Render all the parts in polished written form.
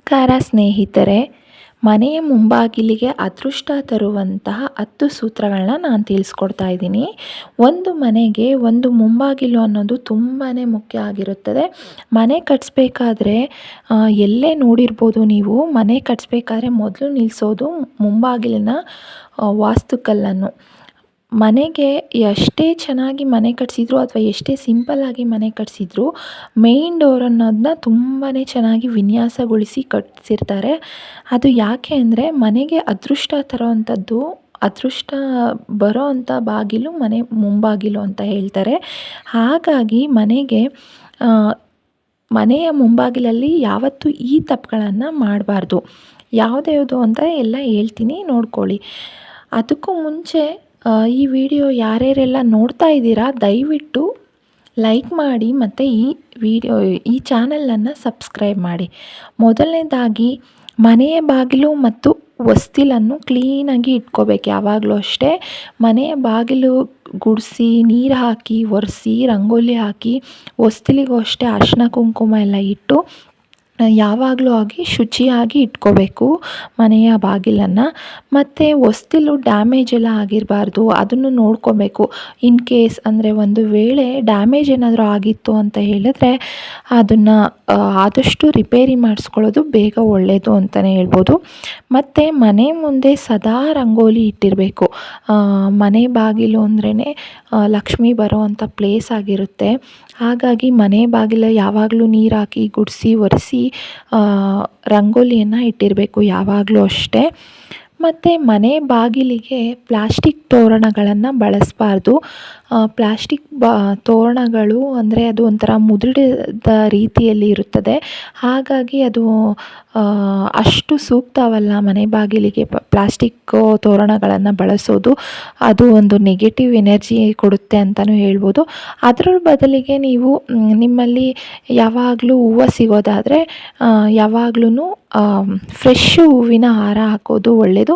ನಮಸ್ಕಾರ ಸ್ನೇಹಿತರೆ. ಮನೆಯ ಮುಂಬಾಗಿಲಿಗೆ ಅದೃಷ್ಟ ತರುವಂತಹ 10 ಸೂತ್ರಗಳನ್ನ ನಾನು ತಿಳಿಸ್ಕೊಡ್ತಾ ಇದ್ದೀನಿ. ಒಂದು ಮನೆಗೆ ಒಂದು ಮುಂಬಾಗಿಲು ಅನ್ನೋದು ತುಂಬಾ ಮುಖ್ಯ ಆಗಿರುತ್ತದೆ. ಮನೆ ಕಟ್ಟಿಸ್ಬೇಕಾದ್ರೆ ಎಲ್ಲೇ ನೋಡಿರ್ಬೋದು ನೀವು, ಮನೆ ಕಟ್ಟಿಸ್ಬೇಕಾದ್ರೆ ಮೊದಲು ನಿಲ್ಲಿಸೋದು ಮುಂಬಾಗಿಲಿನ ವಾಸ್ತುಕಲ್ಲನ್ನು. ಮನೆಗೆ ಎಷ್ಟೇ ಚೆನ್ನಾಗಿ ಮನೆ ಕಟ್ಟಿಸಿದ್ರು ಅಥವಾ ಎಷ್ಟೇ ಸಿಂಪಲ್ಲಾಗಿ ಮನೆ ಕಟ್ಟಿಸಿದ್ರು, ಮೇಯ್ನ್ ಡೋರ್ ಅನ್ನೋದನ್ನ ತುಂಬಾ ಚೆನ್ನಾಗಿ ವಿನ್ಯಾಸಗೊಳಿಸಿ ಕಟ್ಟಿಸಿರ್ತಾರೆ. ಅದು ಯಾಕೆ ಅಂದರೆ ಮನೆಗೆ ಅದೃಷ್ಟ ತರೋವಂಥದ್ದು, ಅದೃಷ್ಟ ಬರೋ ಅಂಥ ಬಾಗಿಲು ಮನೆ ಮುಂಬಾಗಿಲು ಅಂತ ಹೇಳ್ತಾರೆ. ಹಾಗಾಗಿ ಮನೆಯ ಮುಂಬಾಗಿಲಲ್ಲಿ ಯಾವತ್ತೂ ಈ ತಪ್ಪುಗಳನ್ನು ಮಾಡಬಾರ್ದು. ಯಾವುದ್ಯಾವುದು ಅಂತ ಎಲ್ಲ ಹೇಳ್ತೀನಿ, ನೋಡ್ಕೊಳ್ಳಿ. ಅದಕ್ಕೂ ಮುಂಚೆ ಈ ವಿಡಿಯೋ ಯಾರ್ಯಾರೆಲ್ಲ ನೋಡ್ತಾ ಇದ್ದೀರಾ, ದಯವಿಟ್ಟು ಲೈಕ್ ಮಾಡಿ ಮತ್ತು ಈ ಚಾನಲನ್ನು ಸಬ್ಸ್ಕ್ರೈಬ್ ಮಾಡಿ. ಮೊದಲನೇದಾಗಿ ಮನೆಯ ಬಾಗಿಲು ಮತ್ತು ಹೊಸ್ತಿಲನ್ನು ಕ್ಲೀನಾಗಿ ಇಟ್ಕೋಬೇಕು. ಯಾವಾಗಲೂ ಅಷ್ಟೇ ಮನೆಯ ಬಾಗಿಲು ಗುಡಿಸಿ, ನೀರು ಹಾಕಿ, ಒರೆಸಿ, ರಂಗೋಲಿ ಹಾಕಿ, ಹೊಸ್ತಿಲಿಗೂ ಅಷ್ಟೇ ಅರಿಶಿನ ಕುಂಕುಮ ಎಲ್ಲ ಇಟ್ಟು ಯಾವಾಗಲೂ ಶುಚಿಯಾಗಿ ಇಟ್ಕೋಬೇಕು ಮನೆಯ ಬಾಗಿಲನ್ನು. ಮತ್ತು ಹೊಸ್ತಿಲು ಡ್ಯಾಮೇಜ್ ಎಲ್ಲ ಆಗಿರಬಾರ್ದು, ಅದನ್ನು ನೋಡ್ಕೋಬೇಕು. ಇನ್ ಕೇಸ್ ಅಂದರೆ ಒಂದು ವೇಳೆ ಡ್ಯಾಮೇಜ್ ಏನಾದರೂ ಆಗಿತ್ತು ಅಂತ ಹೇಳಿದ್ರೆ ಅದನ್ನು ಆದಷ್ಟು ರಿಪೇರಿ ಮಾಡಿಸ್ಕೊಳ್ಳೋದು ಬೇಗ ಒಳ್ಳೆಯದು ಅಂತಲೇ ಹೇಳ್ಬೋದು. ಮತ್ತು ಮನೆ ಮುಂದೆ ಸದಾ ರಂಗೋಲಿ ಇಟ್ಟಿರಬೇಕು. ಮನೆ ಬಾಗಿಲು ಅಂದ್ರೇ ಲಕ್ಷ್ಮಿ ಬರೋವಂಥ ಪ್ಲೇಸ್ ಆಗಿರುತ್ತೆ. ಹಾಗಾಗಿ ಮನೆ ಬಾಗಿಲು ಯಾವಾಗಲೂ ನೀರು ಹಾಕಿ, ಗುಡಿಸಿ, ಒರೆಸಿ ರಂಗೋಲಿಯನ್ನು ಇಟ್ಟಿರಬೇಕು ಯಾವಾಗಲೂ ಅಷ್ಟೇ. ಮತ್ತು ಮನೆ ಬಾಗಿಲಿಗೆ ಪ್ಲಾಸ್ಟಿಕ್ ತೋರಣಗಳನ್ನು ಬಳಸಬಾರ್ದು. ಪ್ಲಾಸ್ಟಿಕ್ ತೋರಣಗಳು ಅಂದರೆ ಅದು ಒಂಥರ ಮುದುಡಿದ ರೀತಿಯಲ್ಲಿ ಇರುತ್ತದೆ. ಹಾಗಾಗಿ ಅದು ಅಷ್ಟು ಸೂಕ್ತವಲ್ಲ ಮನೆ ಬಾಗಿಲಿಗೆ ಪ್ಲಾಸ್ಟಿಕ್ ತೋರಣಗಳನ್ನು ಬಳಸೋದು. ಅದು ಒಂದು ನೆಗೆಟಿವ್ ಎನರ್ಜಿ ಕೊಡುತ್ತೆ ಅಂತಲೂ ಹೇಳ್ಬೋದು. ಅದರ ಬದಲಿಗೆ ನೀವು ನಿಮ್ಮಲ್ಲಿ ಯಾವಾಗಲೂ ಹೂವು ಸಿಗೋದಾದರೆ ಯಾವಾಗ್ಲೂ ಫ್ರೆಶ್ ಹೂವಿನ ಹಾರ ಹಾಕೋದು ಒಳ್ಳೆಯದು.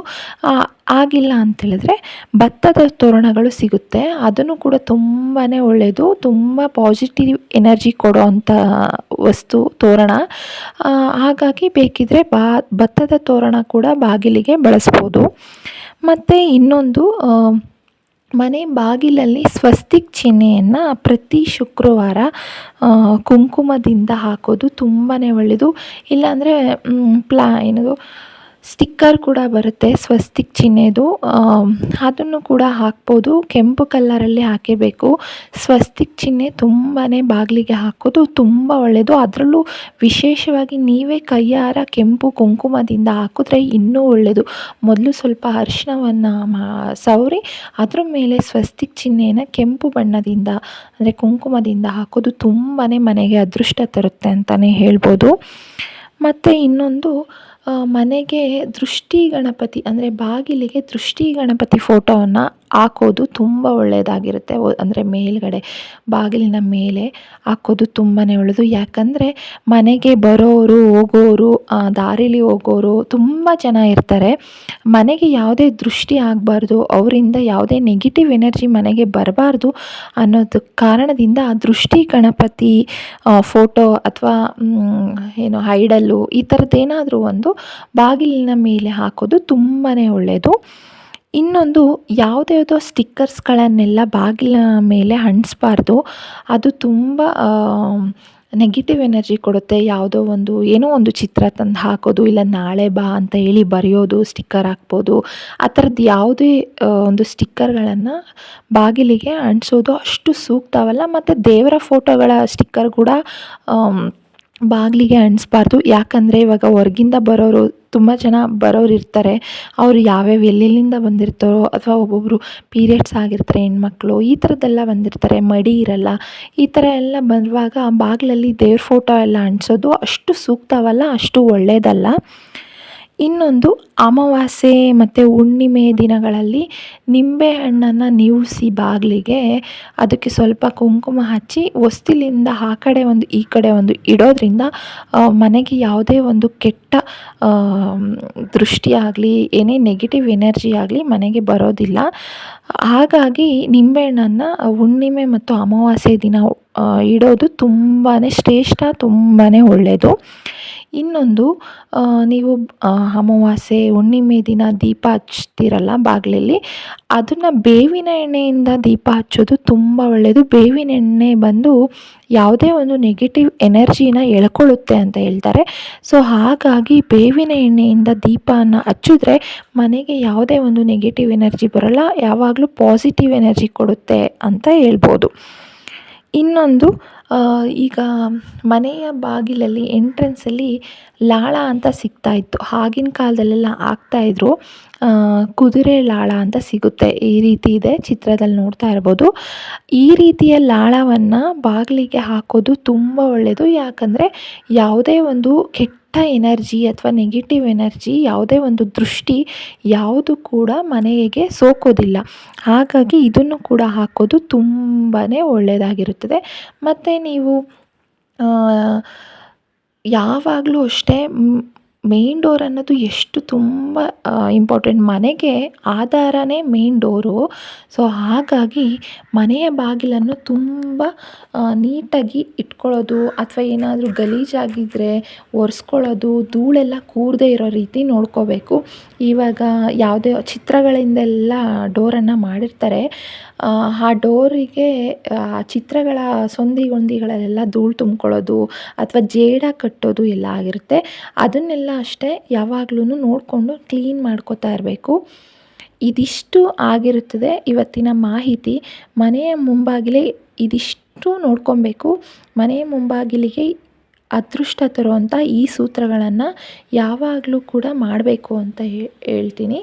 ಆಗಿಲ್ಲ ಅಂತೇಳಿದ್ರೆ ಭತ್ತದ ತೋರಣಗಳು ಸಿಗುತ್ತೆ, ಅದನ್ನು ಕೂಡ ತುಂಬಾ ಒಳ್ಳೆಯದು. ತುಂಬ ಪಾಸಿಟಿವ್ ಎನರ್ಜಿ ಕೊಡೋ ಅಂಥ ತೋರಣ. ಹಾಗಾಗಿ ಬೇಕಿದ್ದರೆ ಭತ್ತದ ತೋರಣ ಕೂಡ ಬಾಗಿಲಿಗೆ ಬಳಸ್ಬೋದು. ಮತ್ತು ಇನ್ನೊಂದು, ಮನೆ ಬಾಗಿಲಲ್ಲಿ ಸ್ವಸ್ತಿಕ್ ಚಿಹ್ನೆಯನ್ನು ಪ್ರತಿ ಶುಕ್ರವಾರ ಕುಂಕುಮದಿಂದ ಹಾಕೋದು ತುಂಬಾ ಒಳ್ಳೆಯದು. ಇಲ್ಲಾಂದರೆ ಏನದು ಸ್ಟಿಕ್ಕರ್ ಕೂಡ ಬರುತ್ತೆ ಸ್ವಸ್ತಿಕ್ ಚಿಹ್ನೆದು, ಅದನ್ನು ಕೂಡ ಹಾಕ್ಬೋದು. ಕೆಂಪು ಕಲ್ಲರಲ್ಲಿ ಹಾಕಬೇಕು. ಸ್ವಸ್ತಿಕ್ ಚಿಹ್ನೆ ತುಂಬಾ ಬಾಗಿಲಿಗೆ ಹಾಕೋದು ತುಂಬ ಒಳ್ಳೆಯದು. ಅದರಲ್ಲೂ ವಿಶೇಷವಾಗಿ ನೀವೇ ಕೈಯಾರ ಕೆಂಪು ಕುಂಕುಮದಿಂದ ಹಾಕಿದ್ರೆ ಇನ್ನೂ ಒಳ್ಳೆಯದು. ಮೊದಲು ಸ್ವಲ್ಪ ಅರಿಶಿನವನ್ನು ಸವರಿ ಅದ್ರ ಮೇಲೆ ಸ್ವಸ್ತಿಕ್ ಚಿಹ್ನೆಯನ್ನು ಕೆಂಪು ಬಣ್ಣದಿಂದ ಅಂದರೆ ಕುಂಕುಮದಿಂದ ಹಾಕೋದು ತುಂಬಾ ಮನೆಗೆ ಅದೃಷ್ಟ ತರುತ್ತೆ ಅಂತಲೇ ಹೇಳ್ಬೋದು. ಮತ್ತು ಇನ್ನೊಂದು, ಮನೆಗೆ ದೃಷ್ಟಿ ಗಣಪತಿ ಅಂದರೆ ಬಾಗಿಲಿಗೆ ದೃಷ್ಟಿ ಗಣಪತಿ ಫೋಟೋವನ್ನು ಹಾಕೋದು ತುಂಬ ಒಳ್ಳೆಯದಾಗಿರುತ್ತೆ. ಅಂದರೆ ಮೇಲ್ಗಡೆ ಬಾಗಿಲಿನ ಮೇಲೆ ಹಾಕೋದು ತುಂಬಾ ಒಳ್ಳೆಯದು. ಯಾಕಂದರೆ ಮನೆಗೆ ಬರೋರು ಹೋಗೋರು, ದಾರಿಲಿ ಹೋಗೋರು ತುಂಬ ಜನ ಇರ್ತಾರೆ. ಮನೆಗೆ ಯಾವುದೇ ದೃಷ್ಟಿ ಆಗಬಾರ್ದು, ಅವರಿಂದ ಯಾವುದೇ ನೆಗೆಟಿವ್ ಎನರ್ಜಿ ಮನೆಗೆ ಬರಬಾರ್ದು ಅನ್ನೋದು ಕಾರಣದಿಂದ ದೃಷ್ಟಿ ಗಣಪತಿ ಫೋಟೋ ಅಥವಾ ಐಡಲ್ಲು ಈ ಥರದ್ದೇನಾದರೂ ಒಂದು ಬಾಗಿಲಿನ ಮೇಲೆ ಹಾಕೋದು ತುಂಬಾ ಒಳ್ಳೆಯದು. ಇನ್ನೊಂದು, ಯಾವುದ್ಯಾವುದೋ ಸ್ಟಿಕ್ಕರ್ಸ್ಗಳನ್ನೆಲ್ಲ ಬಾಗಿಲ ಮೇಲೆ ಅಂಟಿಸ್ಬಾರ್ದು. ಅದು ತುಂಬ ನೆಗೆಟಿವ್ ಎನರ್ಜಿ ಕೊಡುತ್ತೆ. ಏನೋ ಒಂದು ಚಿತ್ರ ತಂದು ಹಾಕೋದು, ಇಲ್ಲ ನಾಳೆ ಬಾ ಅಂತ ಹೇಳಿ ಬರೆಯೋದು, ಸ್ಟಿಕ್ಕರ್ ಹಾಕ್ಬೋದು. ಆ ಥರದ್ದು ಯಾವುದೇ ಒಂದು ಸ್ಟಿಕ್ಕರ್ಗಳನ್ನು ಬಾಗಿಲಿಗೆ ಅಂಟಿಸೋದು ಅಷ್ಟು ಸೂಕ್ತವಲ್ಲ. ಮತ್ತು ದೇವರ ಫೋಟೋಗಳ ಸ್ಟಿಕ್ಕರ್ ಕೂಡ ಬಾಗಿಲಿಗೆ ಅಂಟಿಸ್ಬಾರ್ದು. ಯಾಕಂದರೆ ಇವಾಗ ಹೊರ್ಗಿಂದ ಬರೋರು ತುಂಬ ಜನ ಬರೋರು ಇರ್ತಾರೆ. ಅವರು ಎಲ್ಲೆಲ್ಲಿಂದ ಬಂದಿರ್ತಾರೋ, ಅಥವಾ ಒಬ್ಬೊಬ್ಬರು ಪೀರಿಯಡ್ಸ್ ಆಗಿರ್ತಾರೆ ಹೆಣ್ಮಕ್ಳು, ಈ ಥರದ್ದೆಲ್ಲ ಬಂದಿರ್ತಾರೆ, ಮಡಿ ಇರಲ್ಲ. ಈ ಥರ ಎಲ್ಲ ಬರುವಾಗ ಬಾಗಿಲಲ್ಲಿ ದೇವ್ರ ಫೋಟೋ ಎಲ್ಲ ಅಂಟಿಸೋದು ಅಷ್ಟು ಸೂಕ್ತವಲ್ಲ, ಅಷ್ಟು ಒಳ್ಳೆಯದಲ್ಲ. ಇನ್ನೊಂದು, ಅಮಾವಾಸ್ಯೆ ಮತ್ತು ಹುಣ್ಣಿಮೆ ದಿನಗಳಲ್ಲಿ ನಿಂಬೆಹಣ್ಣನ್ನು ನೀವಿಸಿ ಬಾಗಿಲಿಗೆ ಅದಕ್ಕೆ ಸ್ವಲ್ಪ ಕುಂಕುಮ ಹಚ್ಚಿ ಹೊಸ್ತಿಲಿಂದ ಆ ಕಡೆ ಒಂದು ಈ ಕಡೆ ಒಂದು ಇಡೋದ್ರಿಂದ ಮನೆಗೆ ಯಾವುದೇ ಒಂದು ಕೆಟ್ಟ ದೃಷ್ಟಿಯಾಗಲಿ, ಏನೇ ನೆಗೆಟಿವ್ ಎನರ್ಜಿ ಆಗಲಿ ಮನೆಗೆ ಬರೋದಿಲ್ಲ. ಹಾಗಾಗಿ ನಿಂಬೆಹಣ್ಣನ್ನು ಹುಣ್ಣಿಮೆ ಮತ್ತು ಅಮಾವಾಸ್ಯೆ ದಿನ ಇಡೋದು ತುಂಬಾ ಶ್ರೇಷ್ಠ, ತುಂಬಾ ಒಳ್ಳೆಯದು. ಇನ್ನೊಂದು ನೀವು ಅಮಾವಾಸ್ಯೆ ಹುಣ್ಣಿಮೆ ದಿನ ದೀಪ ಹಚ್ತೀರಲ್ಲ ಬಾಗಿಲಲ್ಲಿ, ಅದನ್ನು ಬೇವಿನ ಎಣ್ಣೆಯಿಂದ ದೀಪ ಹಚ್ಚೋದು ತುಂಬ ಒಳ್ಳೆಯದು. ಬೇವಿನ ಎಣ್ಣೆ ಬಂದು ಯಾವುದೇ ಒಂದು ನೆಗೆಟಿವ್ ಎನರ್ಜಿನ ಎಳ್ಕೊಳ್ಳುತ್ತೆ ಅಂತ ಹೇಳ್ತಾರೆ. ಸೊ ಹಾಗಾಗಿ ಬೇವಿನ ಎಣ್ಣೆಯಿಂದ ದೀಪನ ಹಚ್ಚಿದ್ರೆ ಮನೆಗೆ ಯಾವುದೇ ಒಂದು ನೆಗೆಟಿವ್ ಎನರ್ಜಿ ಬರೋಲ್ಲ, ಯಾವಾಗಲೂ ಪಾಸಿಟಿವ್ ಎನರ್ಜಿ ಕೊಡುತ್ತೆ ಅಂತ ಹೇಳ್ಬೋದು. ಇನ್ನೊಂದು ಈಗ ಮನೆಯ ಬಾಗಿಲಲ್ಲಿ ಎಂಟ್ರೆನ್ಸಲ್ಲಿ ಲಾಳ ಅಂತ ಸಿಗ್ತಾಯಿತ್ತು. ಆಗಿನ ಕಾಲದಲ್ಲೆಲ್ಲ ಹಾಕ್ತಾಯಿದ್ರು. ಕುದುರೆ ಲಾಳ ಅಂತ ಸಿಗುತ್ತೆ. ಈ ರೀತಿ ಇದೆ, ಚಿತ್ರದಲ್ಲಿ ನೋಡ್ತಾ ಇರ್ಬೋದು. ಈ ರೀತಿಯ ಲಾಳವನ್ನು ಬಾಗಿಲಿಗೆ ಹಾಕೋದು ತುಂಬ ಒಳ್ಳೆಯದು. ಯಾಕಂದರೆ ಯಾವುದೇ ಒಂದು ಕೆಟ್ಟ ಎನರ್ಜಿ ಅಥವಾ ನೆಗೆಟಿವ್ ಎನರ್ಜಿ, ಯಾವುದೇ ಒಂದು ದೃಷ್ಟಿ ಯಾವುದು ಕೂಡ ಮನೆಗೆ ಸೋಕೋದಿಲ್ಲ. ಹಾಗಾಗಿ ಇದನ್ನು ಕೂಡ ಹಾಕೋದು ತುಂಬಾ ಒಳ್ಳೆಯದಾಗಿರುತ್ತದೆ. ಮತ್ತು ನೀವು ಯಾವಾಗಲೂ ಅಷ್ಟೇ ಮೇನ್ ಡೋರ್ ಅನ್ನೋದು ಎಷ್ಟು ತುಂಬ ಇಂಪಾರ್ಟೆಂಟ್. ಮನೆಗೆ ಆಧಾರನೇ ಮೇನ್ ಡೋರು. ಸೊ ಹಾಗಾಗಿ ಮನೆಯ ಬಾಗಿಲನ್ನು ತುಂಬ ನೀಟಾಗಿ ಇಟ್ಕೊಳ್ಳೋದು, ಅಥವಾ ಏನಾದರೂ ಗಲೀಜಾಗಿದ್ದರೆ ಒರೆಸ್ಕೊಳ್ಳೋದು, ಧೂಳೆಲ್ಲ ಕೂರದೇ ಇರೋ ರೀತಿ ನೋಡ್ಕೋಬೇಕು. ಇವಾಗ ಯಾವುದೇ ಚಿತ್ರಗಳಿಂದೆಲ್ಲ ಡೋರನ್ನು ಮಾಡಿರ್ತಾರೆ. ಆ ಡೋರಿಗೆ ಚಿತ್ರಗಳ ಸಂದಿಗೊಂದಿಗಳಲ್ಲೆಲ್ಲ ಧೂಳು ತುಂಬ್ಕೊಳ್ಳೋದು ಅಥವಾ ಜೇಡ ಕಟ್ಟೋದು ಎಲ್ಲ ಆಗಿರುತ್ತೆ. ಅದನ್ನೆಲ್ಲ ಅಷ್ಟೇ ಯಾವಾಗ್ಲೂ ನೋಡಿಕೊಂಡು ಕ್ಲೀನ್ ಮಾಡ್ಕೋತಾ ಇರಬೇಕು. ಇದಿಷ್ಟು ಆಗಿರುತ್ತದೆ ಇವತ್ತಿನ ಮಾಹಿತಿ. ಮನೆಯ ಮುಂಬಾಗಿಲೇ ಇದಿಷ್ಟು ನೋಡ್ಕೊಬೇಕು. ಮನೆಯ ಮುಂಬಾಗಿಲಿಗೆ ಅದೃಷ್ಟ ತರುವಂಥ ಈ ಸೂತ್ರಗಳನ್ನು ಯಾವಾಗಲೂ ಕೂಡ ಮಾಡಬೇಕು ಅಂತ ಹೇಳ್ತೀನಿ.